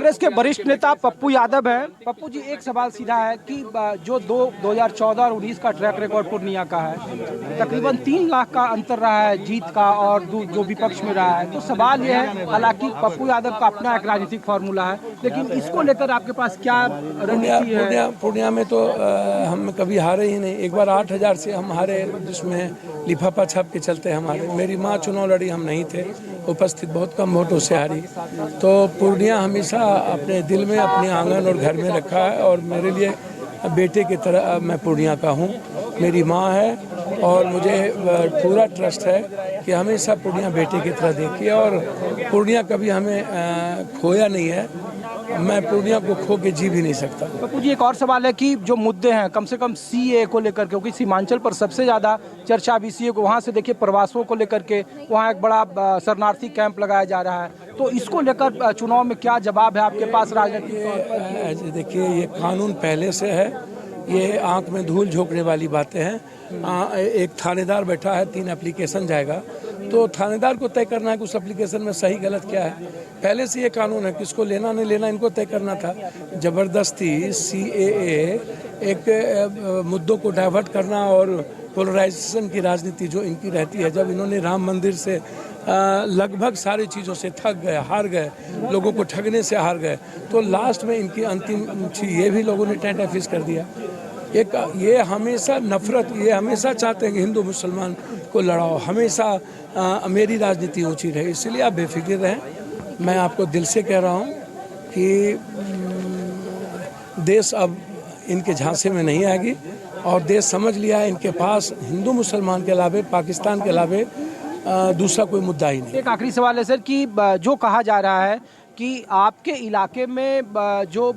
कांग्रेस के वरिष्ठ नेता पप्पू यादव हैं। पप्पू जी, एक सवाल सीधा है कि जो 2014 और 19 का ट्रैक रिकॉर्ड पूर्णिया का है, तकरीबन 3 लाख का अंतर रहा है जीत का और जो विपक्ष में रहा है। तो सवाल ये है, हालांकि पप्पू यादव का अपना एक राजनीतिक फार्मूला है, लेकिन इसको लेकर आपके पास क्या रणनीति है? पूर्णिया में तो हम कभी हारे ही नहीं। एक बार 8,000 से हम हारे, जिसमें लिफाफा छाप के चलते हमारे। मेरी माँ चुनाव लड़ी, हम नहीं थे उपस्थित, बहुत कम वोटों से हारी। तो पूर्णिया हमेशा अपने दिल में, अपने आंगन और घर में रखा है और मेरे लिए बेटे की तरह मैं पूर्णिया का हूँ। मेरी माँ है और मुझे पूरा ट्रस्ट है कि हमेशा पूर्णिया बेटे की तरह देखी है और पूर्णिया कभी हमें खोया नहीं है। मैं पूर्णिया को खो के जी भी नहीं सकता। पप्पू जी, एक और सवाल है कि जो मुद्दे हैं कम से कम सीए को लेकर, क्योंकि सीमांचल पर सबसे ज़्यादा चर्चा भी सीए को, वहाँ से देखिए प्रवासों को लेकर के वहाँ एक बड़ा शरणार्थी कैंप लगाया जा रहा है। तो इसको लेकर चुनाव में क्या जवाब है आपके पास राजनीतिक? देखिए, ये कानून पहले से है, ये आंख में धूल झोंकने वाली बातें हैं। एक थानेदार बैठा है, 3 एप्लीकेशन जाएगा, तो थानेदार को तय करना है कि उस एप्लीकेशन में सही गलत क्या है। पहले से ये कानून है, किसको लेना नहीं लेना इनको तय करना था। जबरदस्ती सीएए एक मुद्दों को डाइवर्ट करना और पोलराइजेशन की राजनीति जो इनकी रहती है, जब इन्होंने राम मंदिर से लगभग सारी चीज़ों से थक गए, हार गए, लोगों को ठगने से हार गए, तो लास्ट में इनकी अंतिम चीज़ ये भी लोगों ने टेंट कर दिया। ये हमेशा नफरत, ये हमेशा चाहते हैं कि हिंदू मुसलमान को लड़ाओ, हमेशा मेरी राजनीति ऊंची रहे। इसलिए आप बेफिक्र रहें। मैं आपको दिल से कह रहा हूं कि देश अब इनके झांसे में नहीं आएगी और देश समझ लिया है इनके पास हिंदू मुसलमान के अलावे, पाकिस्तान के अलावे दूसरा कोई मुद्दा ही नहीं। एक आखिरी सवाल है सर कि जो कहा जा रहा है कि आपके इलाके में जो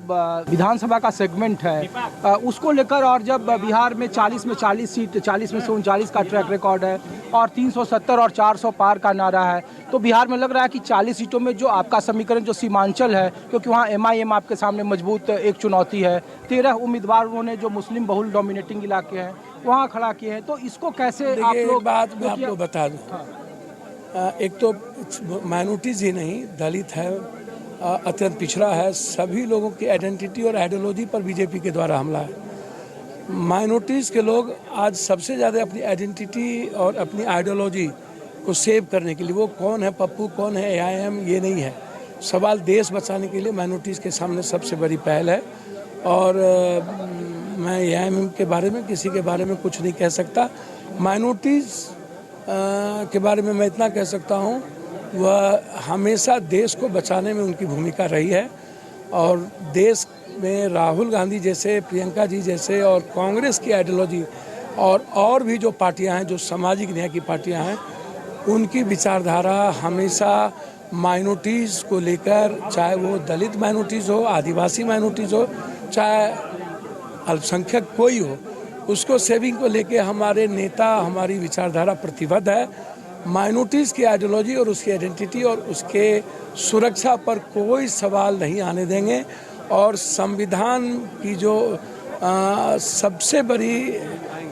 विधानसभा का सेगमेंट है उसको लेकर, और जब बिहार में 40 में 40 सीट, 40 में से 39 का ट्रैक रिकॉर्ड है और 370 और 400 पार का नारा है, तो बिहार में लग रहा है कि 40 सीटों में जो आपका समीकरण जो सीमांचल है, क्योंकि वहाँ एमआईएम आपके सामने मजबूत एक चुनौती है, 13 उम्मीदवार उन्होंने जो मुस्लिम बहुल डोमिनेटिंग इलाके हैं वहाँ खड़ा किए हैं, तो इसको कैसे आप लोग? बात मैं आपको बता दूँ, एक तो माइनॉरिटीज ही नहीं, दलित है, अत्यंत पिछड़ा है, सभी लोगों की आइडेंटिटी और आइडियोलॉजी पर बीजेपी के द्वारा हमला है। माइनॉरिटीज़ के लोग आज सबसे ज़्यादा अपनी आइडेंटिटी और अपनी आइडियोलॉजी को सेव करने के लिए, वो कौन है पप्पू, कौन है एआईएम, ये नहीं है सवाल। देश बचाने के लिए माइनॉरिटीज़ के सामने सबसे बड़ी पहल है और मैं एआईएम के बारे में, किसी के बारे में कुछ नहीं कह सकता। माइनॉरिटीज़ के बारे में मैं इतना कह सकता हूँ, वह हमेशा देश को बचाने में उनकी भूमिका रही है और देश में राहुल गांधी जैसे, प्रियंका जी जैसे और कांग्रेस की आइडियोलॉजी और भी जो पार्टियां हैं, जो सामाजिक न्याय की पार्टियां हैं, उनकी विचारधारा हमेशा माइनॉरिटीज़ को लेकर, चाहे वो दलित माइनॉरिटीज़ हो, आदिवासी माइनॉरिटीज़ हो, चाहे अल्पसंख्यक कोई हो, उसको सेविंग को लेके हमारे नेता, हमारी विचारधारा प्रतिबद्ध है। माइनॉरिटीज़ की आइडियोलॉजी और उसकी आइडेंटिटी और उसके सुरक्षा पर कोई सवाल नहीं आने देंगे और संविधान की जो सबसे बड़ी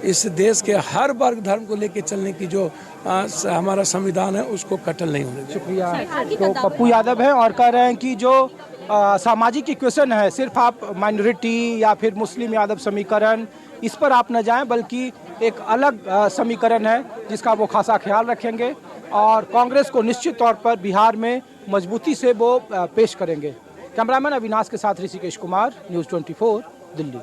इस देश के हर वर्ग धर्म को लेके चलने की जो हमारा संविधान है, उसको कतल नहीं होने देंगे। शुक्रिया। तो पप्पू यादव हैं और कह रहे हैं कि जो सामाजिक इक्वेशन है, सिर्फ आप माइनॉरिटी या फिर मुस्लिम यादव समीकरण, इस पर आप न जाएं, बल्कि एक अलग समीकरण है जिसका वो खासा ख्याल रखेंगे और कांग्रेस को निश्चित तौर पर बिहार में मजबूती से वो पेश करेंगे। कैमरामैन अविनाश के साथ ऋषिकेश कुमार, न्यूज़ 24 दिल्ली।